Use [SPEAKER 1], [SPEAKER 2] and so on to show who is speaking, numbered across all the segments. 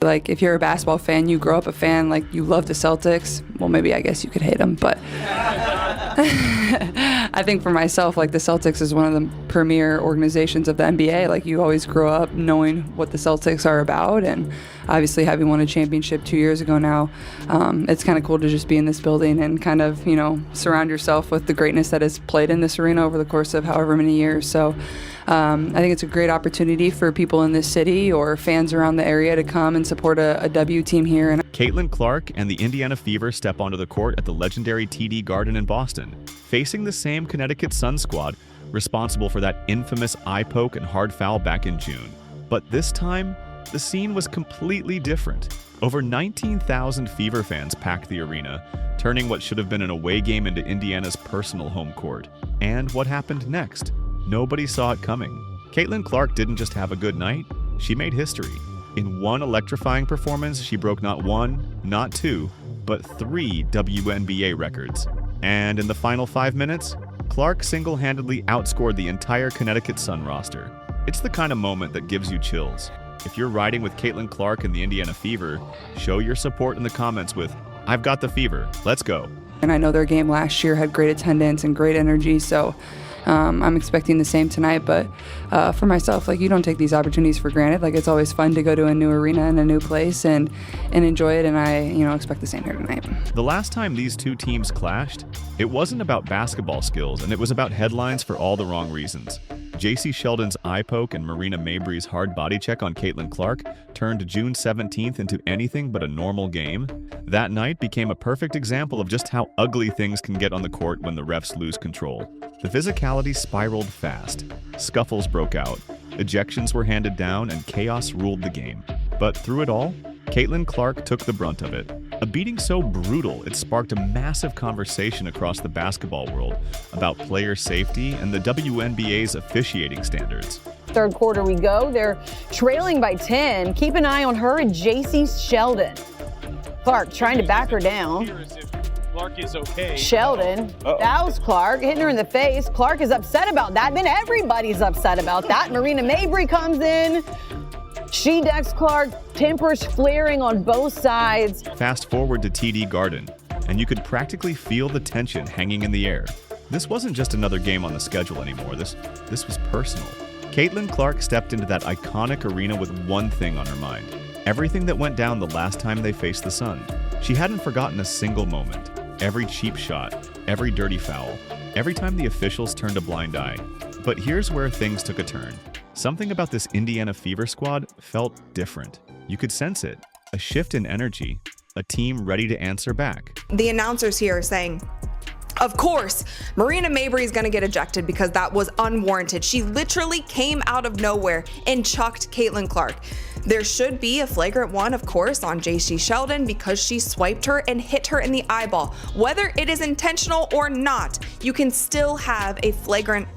[SPEAKER 1] Like, if you're a basketball fan, you grow up a fan, like, you love the Celtics. Well, maybe I guess you could hate them, but I think for myself, like, the Celtics is one of the premier organizations of the NBA. Like, you always grow up knowing what the Celtics are about, and obviously having won a championship 2 years ago now, it's kind of cool to just be in this building and kind of, you know, surround yourself with the greatness that is played in this arena over the course of however many years. So I think it's a great opportunity for people in this city or fans around the area to come and support a W team here. And
[SPEAKER 2] Caitlin Clark and the Indiana Fever step onto the court at the legendary TD Garden in Boston, facing the same Connecticut Sun squad responsible for that infamous eye poke and hard foul back in June. But this time, the scene was completely different. Over 19,000 Fever fans packed the arena, turning what should have been an away game into Indiana's personal home court. And what happened next? Nobody saw it coming. Caitlin Clark didn't just have a good night, she made history. In one electrifying performance, she broke not one, not two, but 3 WNBA records. And in the final 5 minutes, Clark single-handedly outscored the entire Connecticut Sun roster. It's the kind of moment that gives you chills. If you're riding with Caitlin Clark and the Indiana Fever, show your support in the comments with, "I've got the Fever, let's go."
[SPEAKER 1] And I know their game last year had great attendance and great energy, so I'm expecting the same tonight. But for myself, like, you don't take these opportunities for granted. Like, it's always fun to go to a new arena and a new place and enjoy it, and I, you know, expect the same here tonight.
[SPEAKER 2] The last time these two teams clashed, it wasn't about basketball skills, and it was about headlines for all the wrong reasons. Jacy Sheldon's eye poke and Marina Mabry's hard body check on Caitlin Clark turned June 17th into anything but a normal game. That night became a perfect example of just how ugly things can get on the court when the refs lose control. The physicality spiraled fast. Scuffles broke out, ejections were handed down, and chaos ruled the game. But through it all, Caitlin Clark took the brunt of it. A beating so brutal, it sparked a massive conversation across the basketball world about player safety and the WNBA's officiating standards.
[SPEAKER 3] Third quarter we go. They're trailing by 10. Keep an eye on her and Jacy Sheldon. Clark trying to back her down.
[SPEAKER 4] Clark is okay.
[SPEAKER 3] Sheldon fouls Clark, hitting her in the face. Clark is upset about that. Then everybody's upset about that. Marina Mabry comes in. She decks Clark, tempers flaring on both sides.
[SPEAKER 2] Fast forward to TD Garden, and you could practically feel the tension hanging in the air. This wasn't just another game on the schedule anymore. This was personal. Caitlin Clark stepped into that iconic arena with one thing on her mind. Everything that went down the last time they faced the Sun. She hadn't forgotten a single moment. Every cheap shot, every dirty foul, every time the officials turned a blind eye. But here's where things took a turn. Something about this Indiana Fever squad felt different. You could sense it. A shift in energy. A team ready to answer back.
[SPEAKER 5] The announcers here are saying, of course, Marina Mabry is going to get ejected because that was unwarranted. She literally came out of nowhere and chucked Caitlin Clark. There should be a flagrant one, of course, on Jacy Sheldon because she swiped her and hit her in the eyeball. Whether it is intentional or not, you can still have a flagrant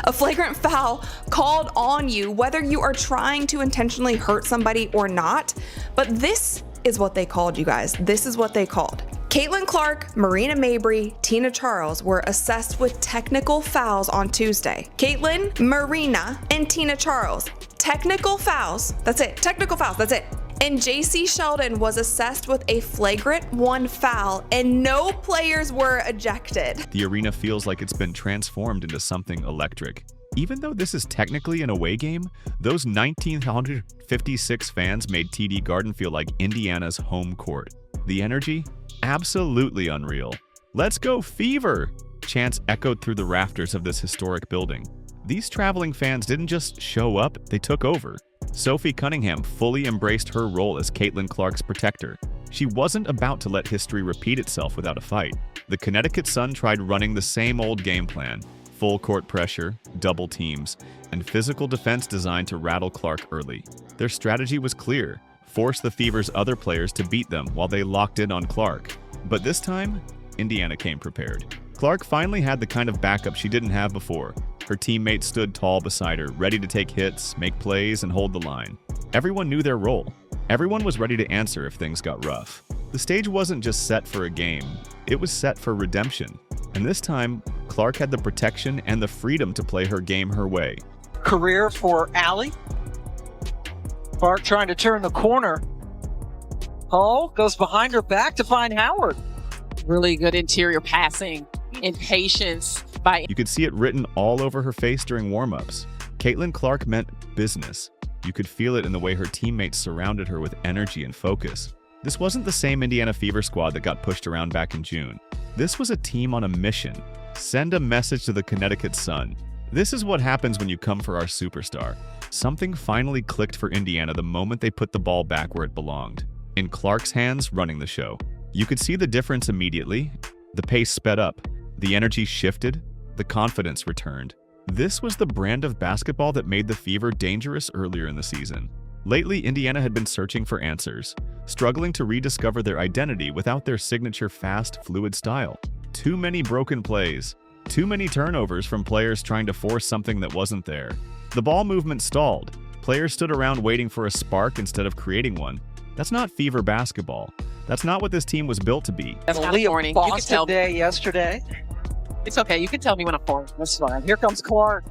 [SPEAKER 5] a flagrant foul called on you, whether you are trying to intentionally hurt somebody or not. But this is what they called, you guys. This is what they called. Caitlin Clark, Marina Mabry, Tina Charles were assessed with technical fouls on Tuesday. Caitlin, Marina, and Tina Charles. Technical fouls. That's it. Technical fouls. That's it. And Jacy Sheldon was assessed with a flagrant 1 foul, and no players were ejected.
[SPEAKER 2] The arena feels like it's been transformed into something electric. Even though this is technically an away game, those 1,956 fans made TD Garden feel like Indiana's home court. The energy? Absolutely unreal. "Let's go Fever!" chants echoed through the rafters of this historic building. These traveling fans didn't just show up, they took over. Sophie Cunningham fully embraced her role as Caitlin Clark's protector. She wasn't about to let history repeat itself without a fight. The Connecticut Sun tried running the same old game plan: full court pressure, double teams, and physical defense designed to rattle Clark early. Their strategy was clear: force the Fever's other players to beat them while they locked in on Clark. But this time, Indiana came prepared. Clark finally had the kind of backup she didn't have before. Her teammates stood tall beside her, ready to take hits, make plays, and hold the line. Everyone knew their role. Everyone was ready to answer if things got rough. The stage wasn't just set for a game, it was set for redemption. And this time, Clark had the protection and the freedom to play her game her way.
[SPEAKER 4] Career for Allie.
[SPEAKER 6] Clark trying to turn the corner. Oh, goes behind her back to find Howard.
[SPEAKER 7] Really good interior passing and patience by.
[SPEAKER 2] You could see it written all over her face during warm-ups. Caitlin Clark meant business. You could feel it in the way her teammates surrounded her with energy and focus. This wasn't the same Indiana Fever squad that got pushed around back in June. This was a team on a mission. Send a message to the Connecticut Sun. This is what happens when you come for our superstar. Something finally clicked for Indiana the moment they put the ball back where it belonged. In Clark's hands, running the show. You could see the difference immediately. The pace sped up. The energy shifted. The confidence returned. This was the brand of basketball that made the Fever dangerous earlier in the season. Lately, Indiana had been searching for answers, struggling to rediscover their identity without their signature fast, fluid style. Too many broken plays. Too many turnovers from players trying to force something that wasn't there. The ball movement stalled. Players stood around waiting for a spark instead of creating one. That's not Fever basketball. That's not what this team was built to be.
[SPEAKER 7] That's not corny. You can tell me.
[SPEAKER 6] Day yesterday.
[SPEAKER 7] It's okay. You can tell me when I'm corny.
[SPEAKER 6] That's fine. Here comes Clark.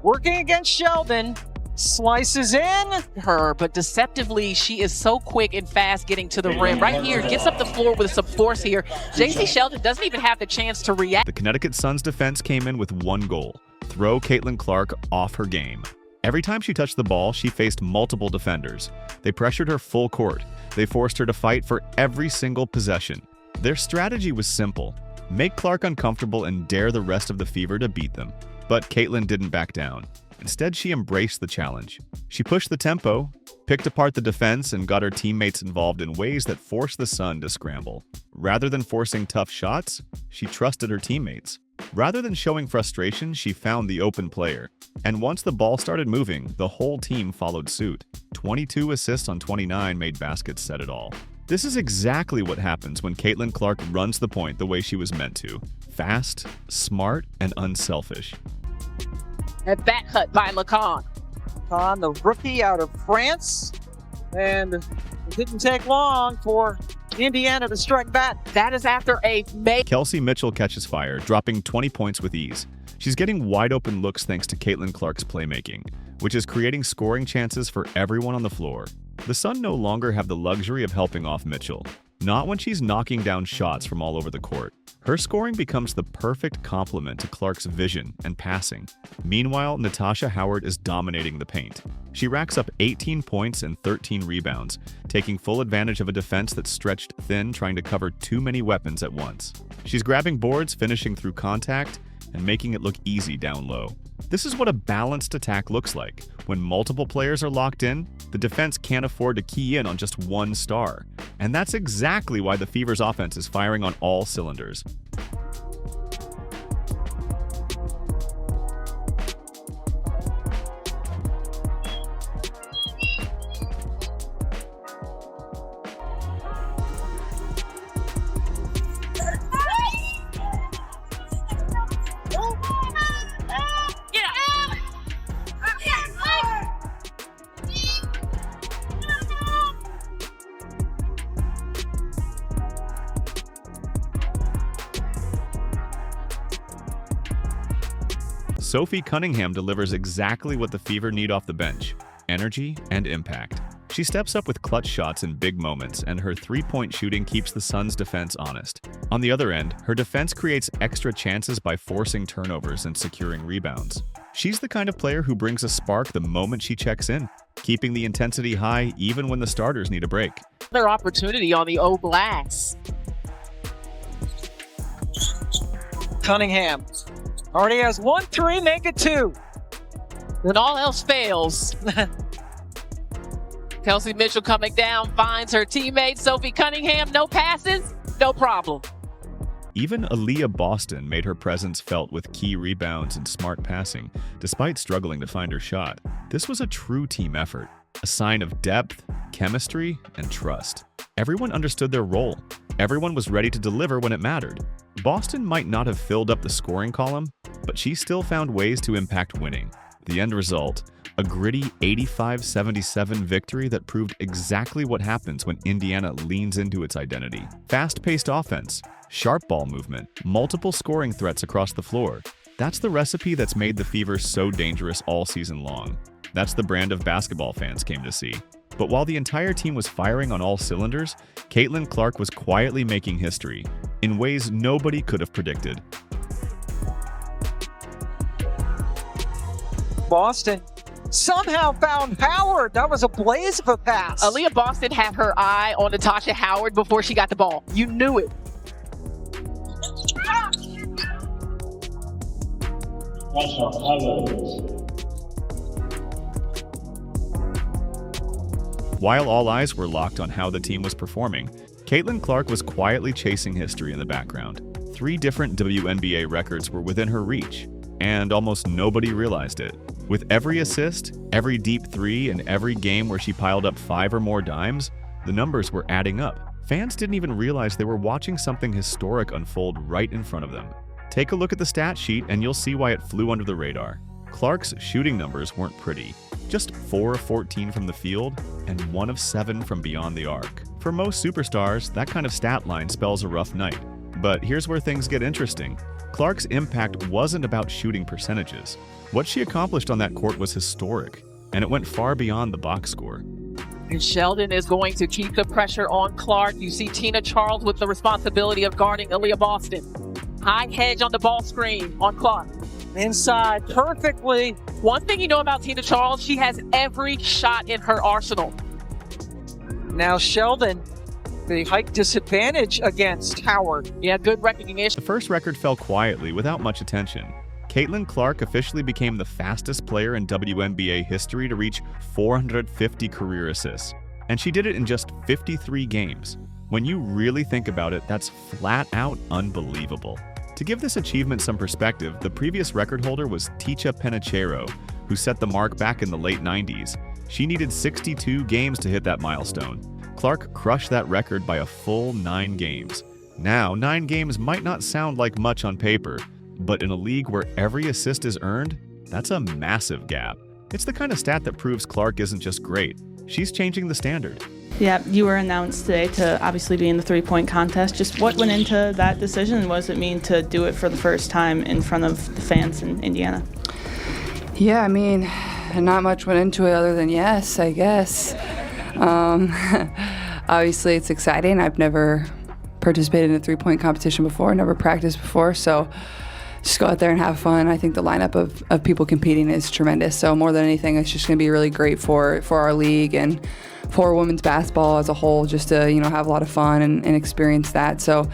[SPEAKER 6] Working against Sheldon. Slices in.
[SPEAKER 7] Her, but deceptively, she is so quick and fast getting to the rim. Right here, gets up the floor with some force here. Jacy Sheldon doesn't even have the chance to react.
[SPEAKER 2] The Connecticut Sun's defense came in with one goal: throw Caitlin Clark off her game. Every time she touched the ball, she faced multiple defenders. They pressured her full court. They forced her to fight for every single possession. Their strategy was simple: make Clark uncomfortable and dare the rest of the Fever to beat them. But Caitlin didn't back down. Instead, she embraced the challenge. She pushed the tempo, picked apart the defense, and got her teammates involved in ways that forced the Sun to scramble. Rather than forcing tough shots, she trusted her teammates. Rather than showing frustration, she found the open player. And once the ball started moving, the whole team followed suit. 22 assists on 29 made baskets said it all. This is exactly what happens when Caitlin Clark runs the point the way she was meant to. Fast, smart, and unselfish.
[SPEAKER 7] And back cut by Lacan.
[SPEAKER 6] On the rookie out of France. And it didn't take long for Indiana to strike back.
[SPEAKER 7] That is after a
[SPEAKER 2] Kelsey Mitchell catches fire, dropping 20 points with ease. She's getting wide open looks thanks to Caitlin Clark's playmaking, which is creating scoring chances for everyone on the floor. The Sun no longer have the luxury of helping off Mitchell. Not when she's knocking down shots from all over the court. Her scoring becomes the perfect complement to Clark's vision and passing. Meanwhile, Natasha Howard is dominating the paint. She racks up 18 points and 13 rebounds, taking full advantage of a defense that's stretched thin, trying to cover too many weapons at once. She's grabbing boards, finishing through contact, and making it look easy down low. This is what a balanced attack looks like. When multiple players are locked in, the defense can't afford to key in on just one star. And that's exactly why the Fever's offense is firing on all cylinders. Sophie Cunningham delivers exactly what the Fever need off the bench: energy and impact. She steps up with clutch shots in big moments, and her three-point shooting keeps the Suns' defense honest. On the other end, her defense creates extra chances by forcing turnovers and securing rebounds. She's the kind of player who brings a spark the moment she checks in, keeping the intensity high even when the starters need a break.
[SPEAKER 7] Another opportunity on the O glass.
[SPEAKER 6] Cunningham already has 1-3, make it 2.
[SPEAKER 7] When all else fails, Kelsey Mitchell coming down, finds her teammate Sophie Cunningham. No passes, no problem.
[SPEAKER 2] Even Aaliyah Boston made her presence felt with key rebounds and smart passing, despite struggling to find her shot. This was a true team effort, a sign of depth, chemistry, and trust. Everyone understood their role. Everyone was ready to deliver when it mattered. Boston might not have filled up the scoring column, but she still found ways to impact winning. The end result, a gritty 85-77 victory that proved exactly what happens when Indiana leans into its identity. Fast-paced offense, sharp ball movement, multiple scoring threats across the floor. That's the recipe that's made the Fever so dangerous all season long. That's the brand of basketball fans came to see. But while the entire team was firing on all cylinders, Caitlin Clark was quietly making history in ways nobody could have predicted.
[SPEAKER 6] Boston somehow found Howard. That was a blaze of a pass.
[SPEAKER 7] Aaliyah Boston had her eye on Natasha Howard before she got the ball. You knew it.
[SPEAKER 2] While all eyes were locked on how the team was performing, Caitlin Clark was quietly chasing history in the background. 3 different WNBA records were within her reach, and almost nobody realized it. With every assist, every deep 3, and every game where she piled up 5 or more dimes, the numbers were adding up. Fans didn't even realize they were watching something historic unfold right in front of them. Take a look at the stat sheet and you'll see why it flew under the radar. Clark's shooting numbers weren't pretty. Just 4 of 14 from the field and 1 of 7 from beyond the arc. For most superstars, that kind of stat line spells a rough night. But here's where things get interesting. Clark's impact wasn't about shooting percentages. What she accomplished on that court was historic, and it went far beyond the box score.
[SPEAKER 7] And Sheldon is going to keep the pressure on Clark. You see Tina Charles with the responsibility of guarding Aaliyah Boston. High hedge on the ball screen on Clark.
[SPEAKER 6] Inside perfectly.
[SPEAKER 7] One thing you know about Tina Charles, she has every shot in her arsenal.
[SPEAKER 6] Now Sheldon, the height disadvantage against Howard.
[SPEAKER 7] Yeah, good recognition.
[SPEAKER 2] The first record fell quietly without much attention. Caitlin Clark officially became the fastest player in WNBA history to reach 450 career assists. And she did it in just 53 games. When you really think about it, that's flat out unbelievable. To give this achievement some perspective, the previous record holder was Ticha Penicheiro, who set the mark back in the late 90s. She needed 62 games to hit that milestone. Clark crushed that record by a full 9 games. Now, 9 games might not sound like much on paper, but in a league where every assist is earned, that's a massive gap. It's the kind of stat that proves Clark isn't just great, she's changing the standard.
[SPEAKER 8] Yeah, you were announced today to obviously be in the three-point contest. Just what went into that decision? What does it mean to do it for the first time in front of the fans in Indiana?
[SPEAKER 1] Yeah, I mean, not much went into it other than yes, I guess. Obviously, it's exciting. I've never participated in a three-point competition before, never practiced before, so just go out there and have fun. I think the lineup of people competing is tremendous. So more than anything, it's just going to be really great for our league and for women's basketball as a whole, just to have a lot of fun and experience that. So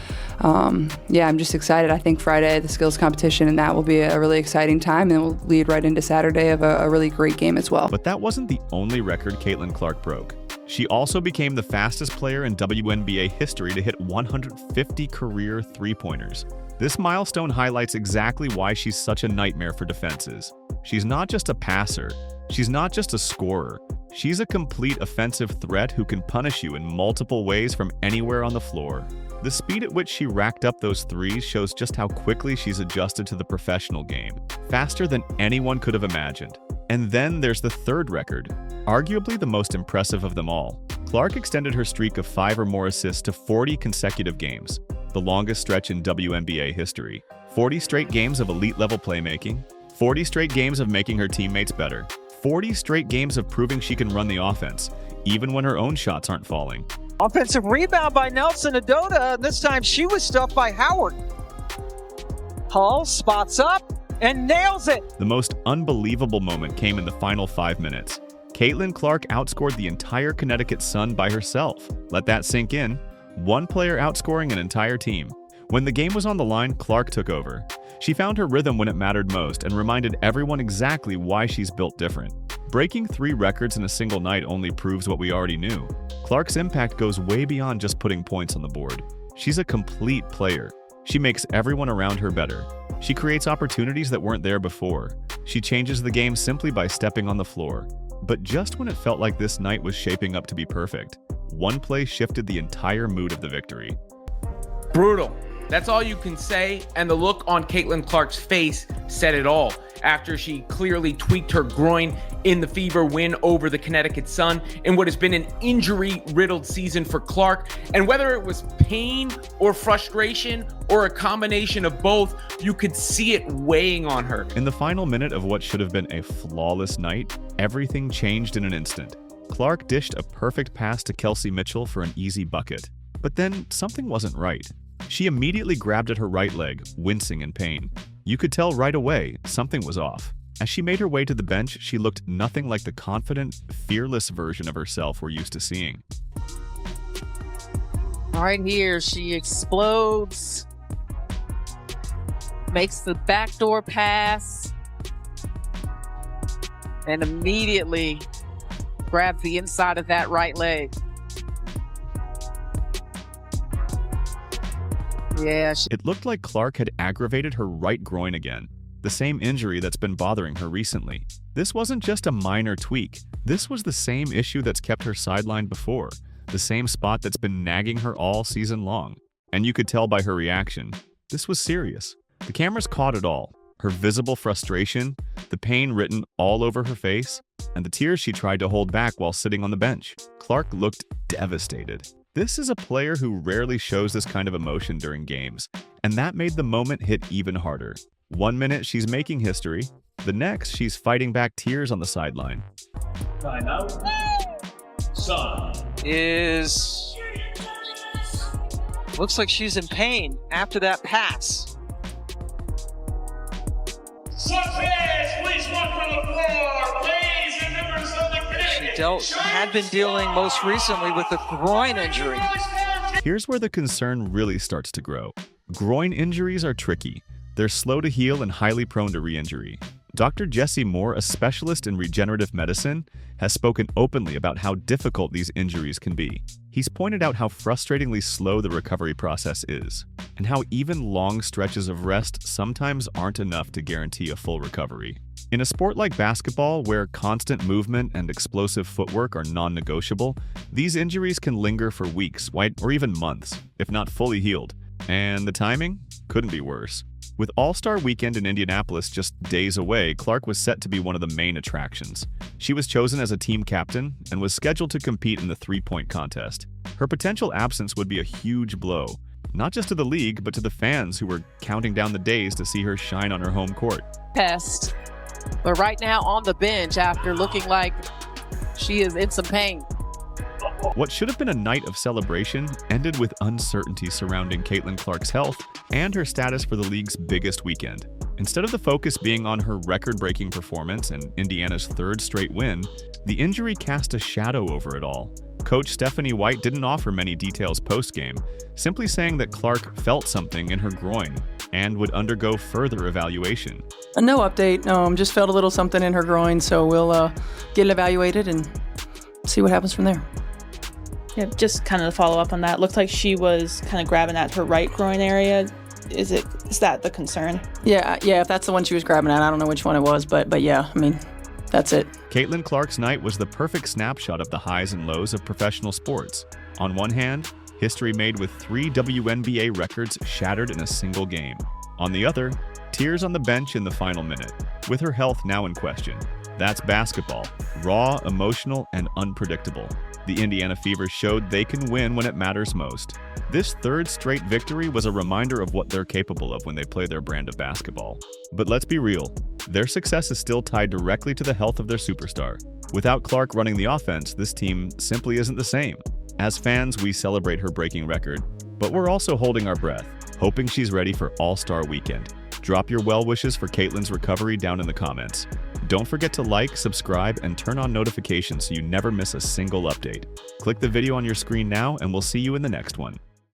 [SPEAKER 1] yeah, I'm just excited. I think Friday, the skills competition, and that will be a really exciting time, and we'll lead right into Saturday of a really great game as well.
[SPEAKER 2] But that wasn't the only record Caitlin Clark broke. She also became the fastest player in WNBA history to hit 150 career three-pointers. This milestone highlights exactly why she's such a nightmare for defenses. She's not just a passer. She's not just a scorer. She's a complete offensive threat who can punish you in multiple ways from anywhere on the floor. The speed at which she racked up those threes shows just how quickly she's adjusted to the professional game, faster than anyone could have imagined. And then there's the third record, arguably the most impressive of them all. Clark extended her streak of 5 or more assists to 40 consecutive games, the longest stretch in WNBA history. 40 straight games of elite-level playmaking, 40 straight games of making her teammates better, 40 straight games of proving she can run the offense, even when her own shots aren't falling.
[SPEAKER 6] Offensive rebound by Nelson Adota, and this time she was stuffed by Howard. Hull spots up and nails it.
[SPEAKER 2] The most unbelievable moment came in the final 5 minutes. Caitlin Clark outscored the entire Connecticut Sun by herself. Let that sink in. One player outscoring an entire team. When the game was on the line, Clark took over. She found her rhythm when it mattered most and reminded everyone exactly why she's built different. Breaking 3 records in a single night only proves what we already knew. Clark's impact goes way beyond just putting points on the board. She's a complete player. She makes everyone around her better. She creates opportunities that weren't there before. She changes the game simply by stepping on the floor. But just when it felt like this night was shaping up to be perfect, one play shifted the entire mood of the victory.
[SPEAKER 9] Brutal. That's all you can say, and the look on Caitlin Clark's face said it all. After she clearly tweaked her groin in the Fever win over the Connecticut Sun in what has been an injury-riddled season for Clark. And whether it was pain or frustration or a combination of both, you could see it weighing on her.
[SPEAKER 2] In the final minute of what should have been a flawless night, everything changed in an instant. Clark dished a perfect pass to Kelsey Mitchell for an easy bucket. But then something wasn't right. She immediately grabbed at her right leg, wincing in pain. You could tell right away something was off. As she made her way to the bench, she looked nothing like the confident, fearless version of herself we're used to seeing.
[SPEAKER 7] Right here, she explodes, makes the backdoor pass, and immediately grabs the inside of that right leg. Yeah.
[SPEAKER 2] It looked like Clark had aggravated her right groin again, the same injury that's been bothering her recently. This wasn't just a minor tweak. This was the same issue that's kept her sidelined before, the same spot that's been nagging her all season long. And you could tell by her reaction, this was serious. The cameras caught it all. Her visible frustration, the pain written all over her face, and the tears she tried to hold back while sitting on the bench. Clark looked devastated. This is a player who rarely shows this kind of emotion during games, and that made the moment hit even harder. 1 minute she's making history, the next she's fighting back tears on the sideline.
[SPEAKER 4] Timeout.
[SPEAKER 6] Looks like she's in pain after that pass. She had been dealing most recently with a groin injury.
[SPEAKER 2] Here's where the concern really starts to grow. Groin injuries are tricky. They're slow to heal and highly prone to re-injury. Dr. Jesse Moore, a specialist in regenerative medicine, has spoken openly about how difficult these injuries can be. He's pointed out how frustratingly slow the recovery process is, and how even long stretches of rest sometimes aren't enough to guarantee a full recovery. In a sport like basketball, where constant movement and explosive footwork are non-negotiable, these injuries can linger for weeks, or even months, if not fully healed. And the timing couldn't be worse. With All-Star Weekend in Indianapolis just days away, Clark was set to be one of the main attractions. She was chosen as a team captain and was scheduled to compete in the three-point contest. Her potential absence would be a huge blow, not just to the league, but to the fans who were counting down the days to see her shine on her home court.
[SPEAKER 7] Test, but right now on the bench after looking like she is in some pain.
[SPEAKER 2] What should have been a night of celebration ended with uncertainty surrounding Caitlin Clark's health and her status for the league's biggest weekend. Instead of the focus being on her record-breaking performance and Indiana's third straight win, the injury cast a shadow over it all. Coach Stephanie White didn't offer many details post-game, simply saying that Clark felt something in her groin and would undergo further evaluation.
[SPEAKER 1] No update. Just felt a little something in her groin, so we'll get it evaluated and see what happens from there.
[SPEAKER 8] Yeah, just kind of to follow up on that, looked like she was kind of grabbing at her right groin area. Is that the concern?
[SPEAKER 1] Yeah, if that's the one she was grabbing at, I don't know which one it was, but yeah, I mean, that's it.
[SPEAKER 2] Caitlin Clark's night was the perfect snapshot of the highs and lows of professional sports. On one hand, history made with 3 WNBA records shattered in a single game. On the other, tears on the bench in the final minute, with her health now in question. That's basketball, raw, emotional, and unpredictable. The Indiana Fever showed they can win when it matters most. This third straight victory was a reminder of what they're capable of when they play their brand of basketball. But let's be real, their success is still tied directly to the health of their superstar. Without Clark running the offense, this team simply isn't the same. As fans, we celebrate her breaking record, but we're also holding our breath, hoping she's ready for All-Star Weekend. Drop your well wishes for Caitlin's recovery down in the comments. Don't forget to like, subscribe, and turn on notifications so you never miss a single update. Click the video on your screen now, and we'll see you in the next one.